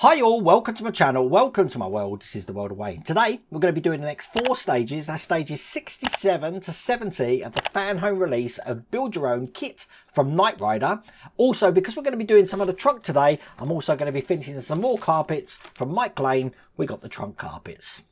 Hi all, welcome to my channel, welcome to my world. This is the world of Wayne. Today we're going to be doing the next 4 stages. That's stages 67 to 70 of the Fanhome release of Build Your Own KITT from Knight Rider. Also, because we're going to be doing some of the trunk today, I'm also going to be finishing some more carpets from Mike Lane. We got the trunk carpets.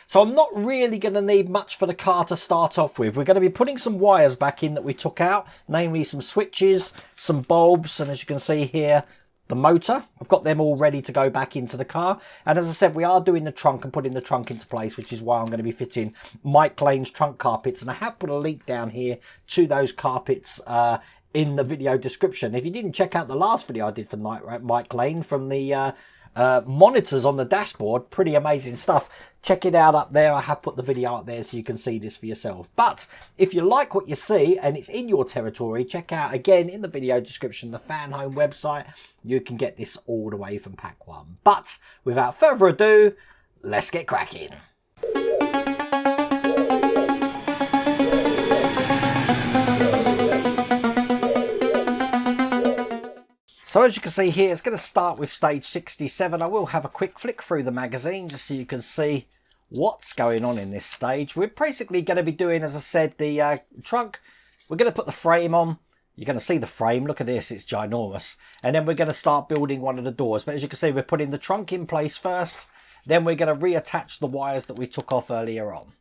So I'm not really going to need much for the car to start off with. We're going to be putting some wires back in that we took out, namely some switches, some bulbs, and as you can see here, the motor. I've got them all ready to go back into the car. And as I said, we are doing the trunk and putting the trunk into place, which is why I'm going to be fitting Mike Lane's trunk carpets. And I have put a link down here to those carpets in the video description. If you didn't check out the last video I did for Mike Lane from the monitors on the dashboard, pretty amazing stuff. Check it out up there. I have put the video up there so you can see this for yourself. But if you like what you see and it's in your territory, check out again in the video description the Fanhome website. You can get this all the way from pack 1. But without further ado, let's get cracking. So as you can see here, it's going to start with stage 67. I will have a quick flick through the magazine just so you can see what's going on in this stage. We're basically going to be doing, as I said, the trunk. We're going to put the frame on. You're going to see the frame. Look at this. It's ginormous. And then we're going to start building one of the doors. But as you can see, we're putting the trunk in place first. Then we're going to reattach the wires that we took off earlier on.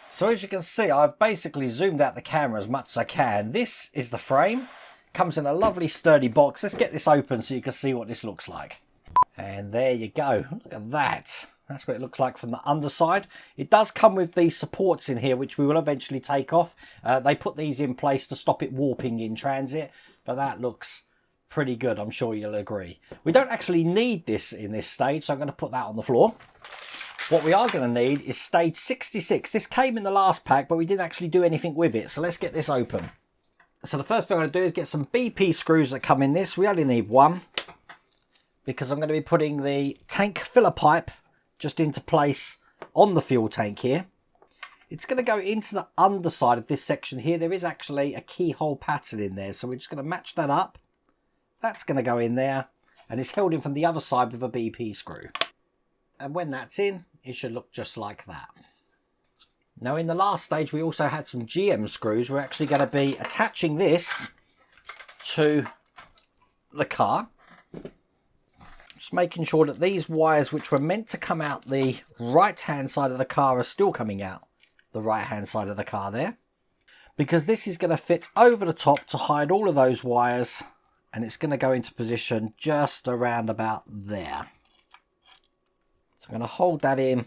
So as you can see, I've basically zoomed out the camera as much as I can. This is the frame. Comes in a lovely sturdy box. Let's get this open so you can see what this looks like. And there you go. Look at that. That's what it looks like from the underside. It does come with these supports in here, which we will eventually take off. They put these in place to stop it warping in transit, but that looks pretty good. I'm sure you'll agree. We don't actually need this in this stage, so I'm going to put that on the floor. What we are going to need is stage 66. This came in the last pack, but we didn't actually do anything with it. So let's get this open. So the first thing I'm going to do is get some BP screws that come in this. We only need one because I'm going to be putting the tank filler pipe just into place on the fuel tank here. It's going to go into the underside of this section here. There is actually a keyhole pattern in there, so we're just going to match that up. That's going to go in there, and it's held in from the other side with a BP screw. And when that's in, it should look just like that. Now in the last stage we also had some GM screws. We're actually going to be attaching this to the car. Just making sure that these wires, which were meant to come out the right hand side of the car, are still coming out the right hand side of the car there. Because this is going to fit over the top to hide all of those wires, and it's going to go into position just around about there. So I'm going to hold that in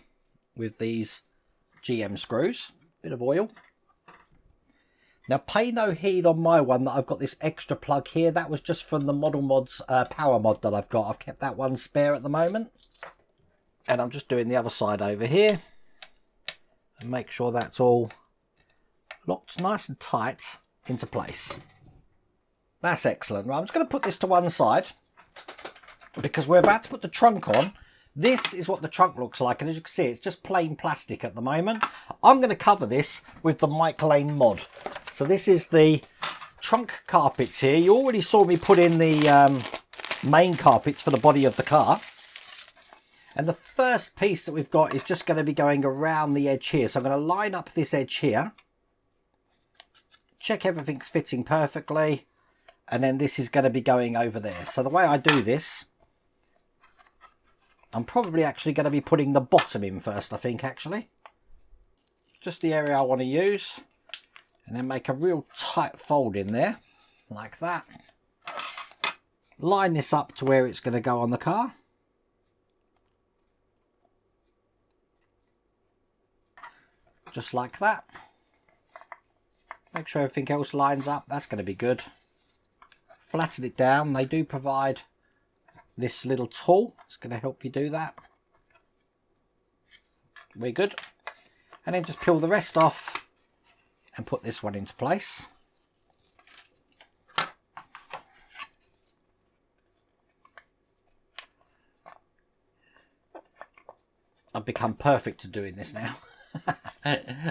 with these GM screws, bit of oil. Now pay no heed on my one that I've got this extra plug here. That was just from the Model Mods power mod that I've got. I've kept that one spare at the moment. And I'm just doing the other side over here. And make sure that's all locked nice and tight into place. That's excellent. Right, I'm just going to put this to one side because we're about to put the trunk on. This is what the trunk looks like, and as you can see, it's just plain plastic at the moment. I'm going to cover this with the Mike Lane mod. So this is the trunk carpets here. You already saw me put in the main carpets for the body of the car. And the first piece that we've got is just going to be going around the edge here. So I'm going to line up this edge here. Check everything's fitting perfectly. And then this is going to be going over there. So the way I do this, I'm probably actually going to be putting the bottom in first, I think, actually. Just the area I want to use. And then make a real tight fold in there, like that. Line this up to where it's going to go on the car. Just like that. Make sure everything else lines up. That's going to be good. Flatten it down. They do provide this little tool. It's going to help you do that. We're good. And then just peel the rest off and put this one into place. I've become perfect at doing this now.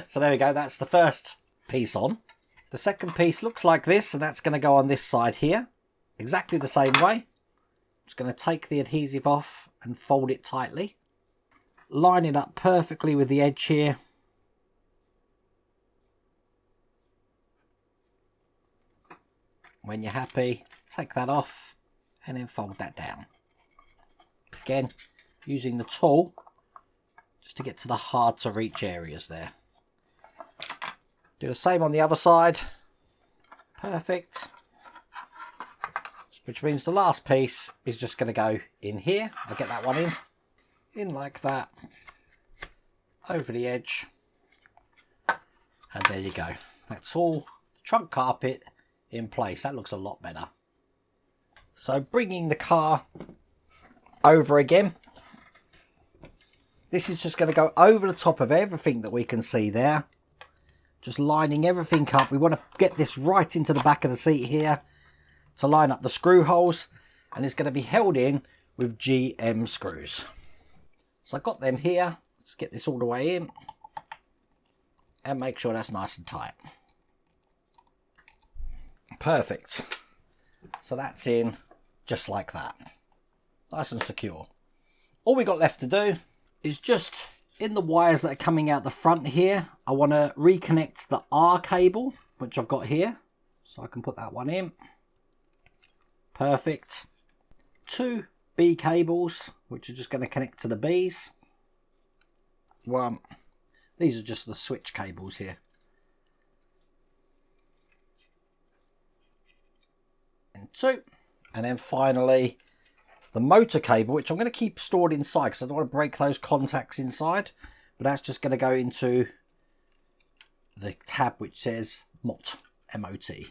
So there we go, that's the first piece on. The second piece looks like this, and that's going to go on this side here. Exactly the same way. Just going to take the adhesive off and fold it tightly. Line it up perfectly with the edge here. When you're happy, take that off and then fold that down. Again, using the tool just to get to the hard to reach areas there. Do the same on the other side. Perfect. Which means the last piece is just going to go in here. I'll get that one in like that, over the edge, and there you go. That's all the trunk carpet in place. That looks a lot better. So bringing the car over again, this is just going to go over the top of everything that we can see there. Just lining everything up. We want to get this right into the back of the seat here to line up the screw holes, and it's going to be held in with GM screws. So I've got them here. Let's get this all the way in and make sure that's nice and tight. Perfect. So that's in just like that. Nice and secure. All we got left to do is just in the wires that are coming out the front here, I want to reconnect the R cable, which I've got here. So I can put that one in. Perfect. 2 B cables, which are just going to connect to the Bs. One. These are just the switch cables here. And 2. And then finally the motor cable, which I'm going to keep stored inside because I don't want to break those contacts inside. But that's just going to go into the tab which says MOT, M-O-T.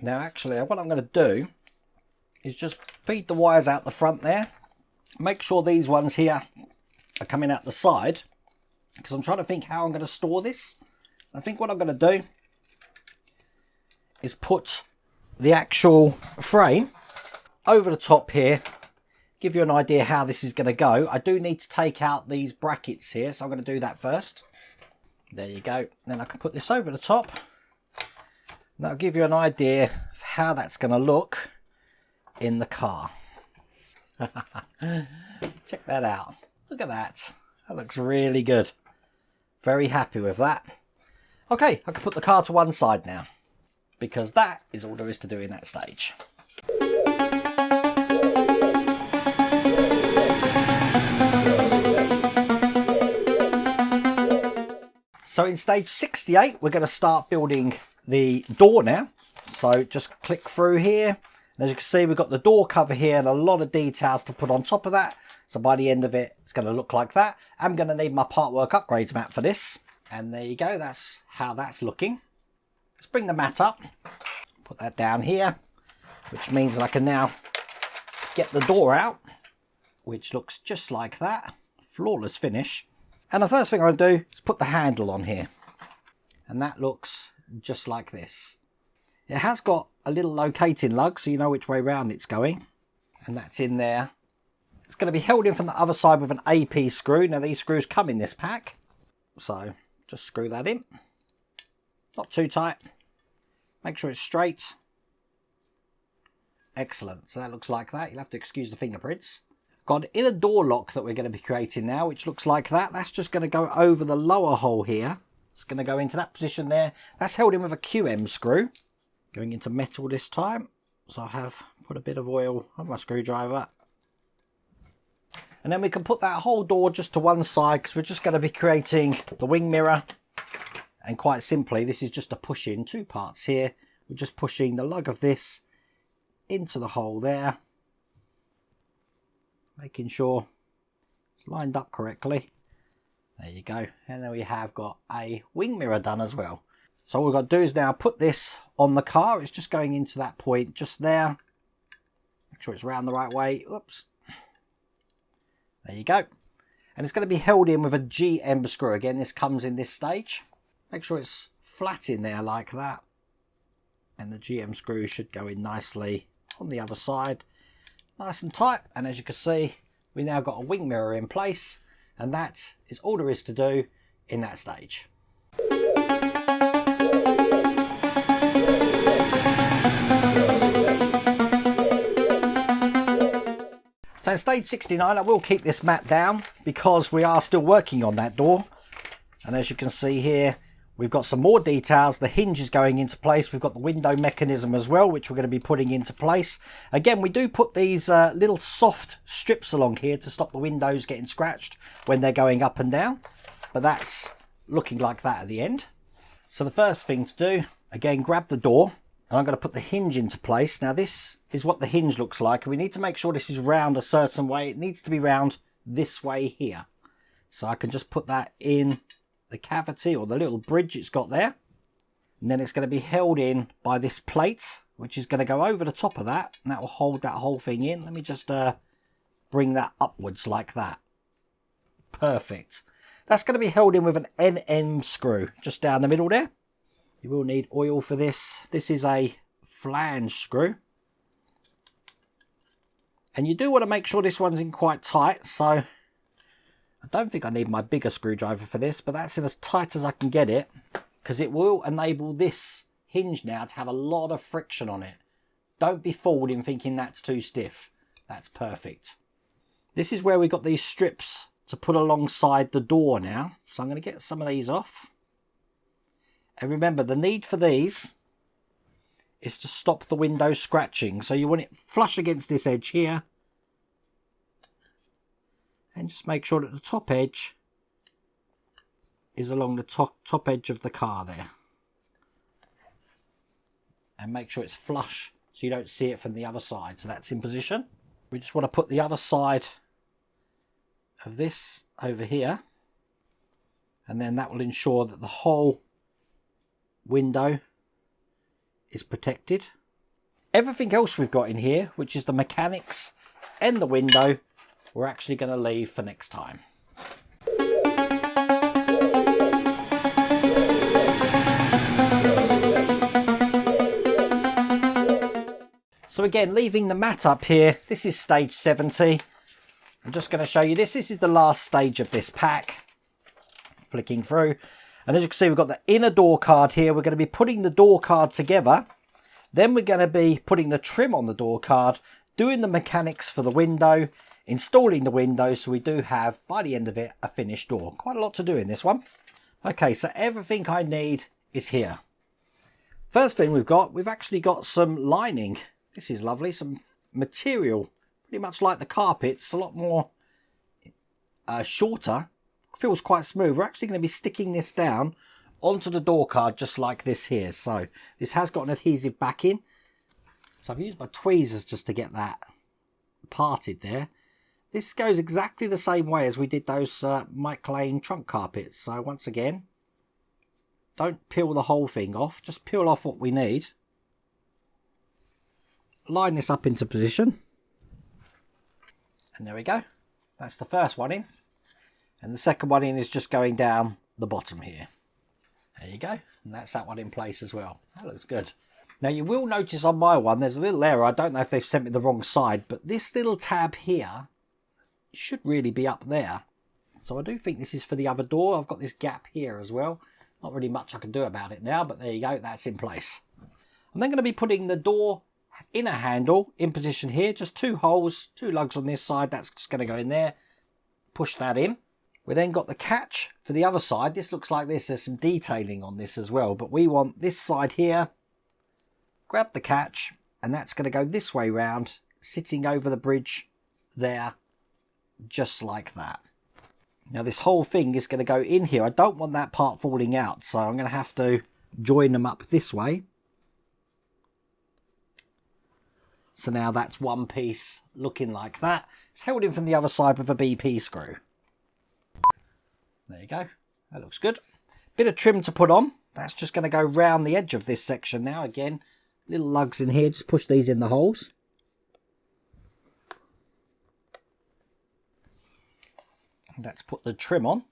Now actually what I'm going to do is just feed the wires out the front there. Make sure these ones here are coming out the side, because I'm trying to think how I'm going to store this. I think what I'm going to do is put the actual frame over the top here, give you an idea how this is going to go. I do need to take out these brackets here, so I'm going to do that first. There you go. Then I can put this over the top. That'll give you an idea of how that's going to look in the car. Check that out. Look at that. That looks really good. Very happy with that. Okay, I can put the car to one side now, because that is all there is to do in that stage. So in stage 68, we're going to start building the door now. So just click through here. And as you can see, we've got the door cover here and a lot of details to put on top of that. So by the end of it, it's going to look like that. I'm going to need my part work upgrades mat for this. And there you go. That's how that's looking. Let's bring the mat up. Put that down here, which means that I can now get the door out, which looks just like that. Flawless finish. And the first thing I'm going to do is put the handle on here. And that looks just like this. It has got a little locating lug, so you know which way round it's going. And that's in there. It's going to be held in from the other side with an AP screw. Now these screws come in this pack. So just screw that in. Not too tight. Make sure it's straight. Excellent. So that looks like that. You'll have to excuse the fingerprints. Got an inner door lock that we're going to be creating now, which looks like that. That's just going to go over the lower hole here. It's going to go into that position there. That's held in with a QM screw. Going into metal this time. So I have put a bit of oil on my screwdriver. And then we can put that whole door just to one side, because we're just going to be creating the wing mirror. And quite simply, this is just a push in, 2 parts here. We're just pushing the lug of this into the hole there. Making sure it's lined up correctly. There you go. And then we have got a wing mirror done as well. So all we've got to do is now put this on the car. It's just going into that point just there. Make sure it's round the right way. Oops. There you go. And it's going to be held in with a GM screw. Again, this comes in this stage. Make sure it's flat in there like that. And the GM screw should go in nicely on the other side. Nice and tight. And as you can see, we now got a wing mirror in place. And that is all there is to do in that stage. So in stage 69, I will keep this mat down because we are still working on that door. And as you can see here, we've got some more details. The hinge is going into place. We've got the window mechanism as well, which we're going to be putting into place. Again, we do put these little soft strips along here to stop the windows getting scratched when they're going up and down. But that's looking like that at the end. So the first thing to do, again, grab the door. And I'm going to put the hinge into place. Now this is what the hinge looks like. We need to make sure this is round a certain way. It needs to be round this way here. So I can just put that in the cavity or the little bridge it's got there. And then it's going to be held in by this plate, which is going to go over the top of that. And that will hold that whole thing in. Let me just bring that upwards like that. Perfect. That's going to be held in with an NM screw just down the middle there. You will need oil for this. This is a flange screw. And you do want to make sure this one's in quite tight. So I don't think I need my bigger screwdriver for this, but that's in as tight as I can get it, because it will enable this hinge now to have a lot of friction on it. Don't be fooled in thinking that's too stiff. That's perfect. This is where we got these strips to put alongside the door now. So I'm going to get some of these off. And remember, the need for these is to stop the window scratching. So you want it flush against this edge here. And just make sure that the top edge is along the top edge of the car there. And make sure it's flush so you don't see it from the other side. So that's in position. We just want to put the other side of this over here. And then that will ensure that the whole window is protected. Everything else we've got in here, which is the mechanics and the window, we're actually going to leave for next time. So again, leaving the mat up here, this is stage 70. I'm just going to show you this. This is the last stage of this pack. Flicking through. And as you can see, we've got the inner door card here. We're going to be putting the door card together. Then we're going to be putting the trim on the door card, doing the mechanics for the window, installing the window, so we do have, by the end of it, a finished door. Quite a lot to do in this one. Okay, so everything I need is here. First thing we've actually got some lining. This is lovely, some material, pretty much like the carpets, a lot more shorter. Feels quite smooth. We're actually going to be sticking this down onto the door card just like this here. So this has got an adhesive backing. So I've used my tweezers just to get that parted there. This goes exactly the same way as we did those Mike Lane trunk carpets. So once again, don't peel the whole thing off. Just peel off what we need. Line this up into position. And there we go. That's the first one in. And the second one in is just going down the bottom here. There you go. And that's that one in place as well. That looks good. Now you will notice on my one, there's a little error. I don't know if they've sent me the wrong side, but this little tab here should really be up there. So I do think this is for the other door. I've got this gap here as well. Not really much I can do about it now, but there you go. That's in place. I'm then going to be putting the door inner handle in position here. Just 2 holes, 2 lugs on this side. That's just going to go in there. Push that in. We then got the catch for the other side. This looks like this. There's some detailing on this as well. But we want this side here. Grab the catch. And that's going to go this way round. Sitting over the bridge there. Just like that. Now this whole thing is going to go in here. I don't want that part falling out. So I'm going to have to join them up this way. So now that's one piece looking like that. It's held in from the other side with a BP screw. There you go. That looks good. Bit of trim to put on. That's just going to go round the edge of this section now. Again, little lugs in here. Just push these in the holes. Let's put the trim on.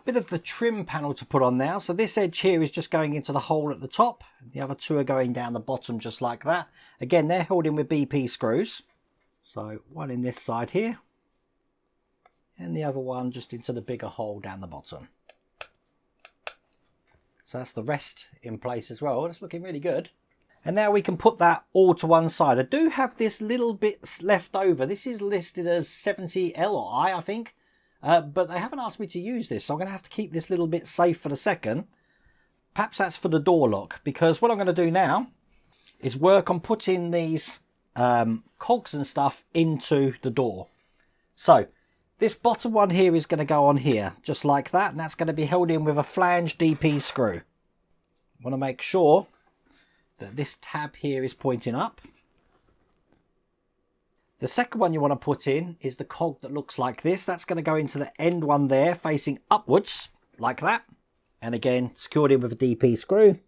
Bit of the trim panel to put on now. So this edge here is just going into the hole at the top. The other 2 are going down the bottom just like that. Again, they're held in with BP screws. So one in this side here. and the other one just into the bigger hole down the bottom. So that's the rest in place as well. It's looking really good. And now we can put that all to one side. I do have this little bit left over. This is listed as 70L or I think. But they haven't asked me to use this, so I'm going to have to keep this little bit safe for the second. Perhaps that's for the door lock, because what I'm going to do now is work on putting these cogs and stuff into the door. So this bottom one here is going to go on here, just like that, and that's going to be held in with a flange DP screw. I want to make sure that this tab here is pointing up. The second one you want to put in is the cog that looks like this. That's going to go into the end one there, facing upwards, like that. And again, secured in with a DP screw.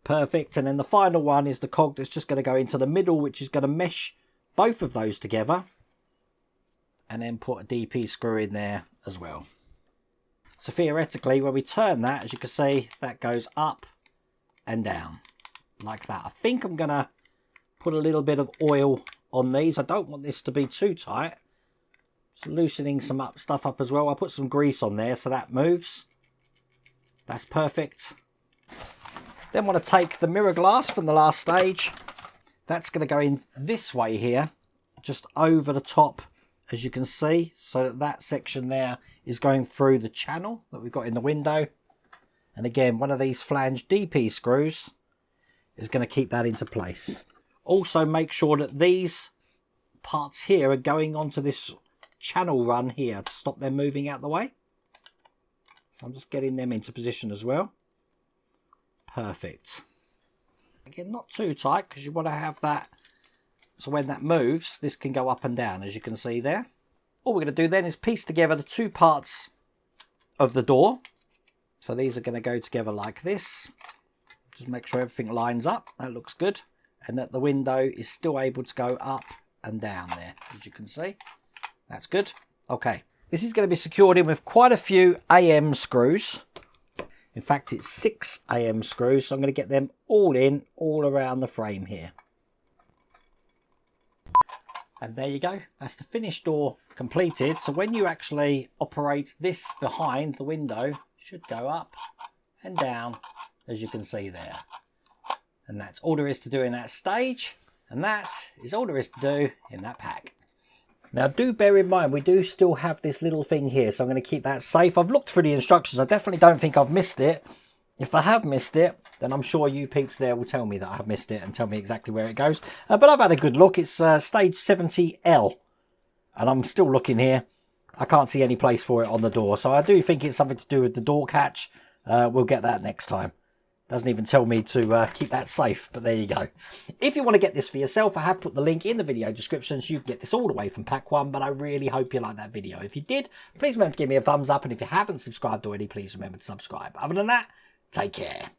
Perfect. And then the final one is the cog that's just going to go into the middle, which is going to mesh both of those together. And then put a DP screw in there as well. So theoretically, when we turn that, as you can see, that goes up and down like that. I think I'm going to put a little bit of oil on these. I don't want this to be too tight. Just loosening some stuff up as well. I'll put some grease on there so that moves. That's perfect. Then I want to take the mirror glass from the last stage. That's going to go in this way here, just over the top, as you can see, so that that section there is going through the channel that we've got in the window. And again, one of these flange DP screws is going to keep that into place. Also make sure that these parts here are going onto this channel run here to stop them moving out the way. So I'm just getting them into position as well. Perfect. Again, not too tight, because you want to have that so when that moves, this can go up and down, as you can see there. All we're going to do then is piece together the two parts of the door. So these are going to go together like this. Just make sure everything lines up. That looks good. And that the window is still able to go up and down there, as you can see. That's good. Okay. This is going to be secured in with quite a few AM screws. In fact, it's 6 AM screws. So I'm going to get them all in, all around the frame here. And there you go. That's the finished door completed. So when you actually operate this behind the window, it should go up and down, as you can see there. And that's all there is to do in that stage. And that is all there is to do in that pack. Now do bear in mind, we do still have this little thing here. So I'm going to keep that safe. I've looked through the instructions. I definitely don't think I've missed it. If I have missed it, then I'm sure you peeps there will tell me that I have missed it and tell me exactly where it goes. But I've had a good look. It's stage 70L. And I'm still looking here. I can't see any place for it on the door. So I do think it's something to do with the door catch. We'll get that next time. Doesn't even tell me to keep that safe, but there you go. If you want to get this for yourself, I have put the link in the video description so you can get this all the way from pack 1, but I really hope you liked that video. If you did, please remember to give me a thumbs up, and if you haven't subscribed already, please remember to subscribe. Other than that, take care.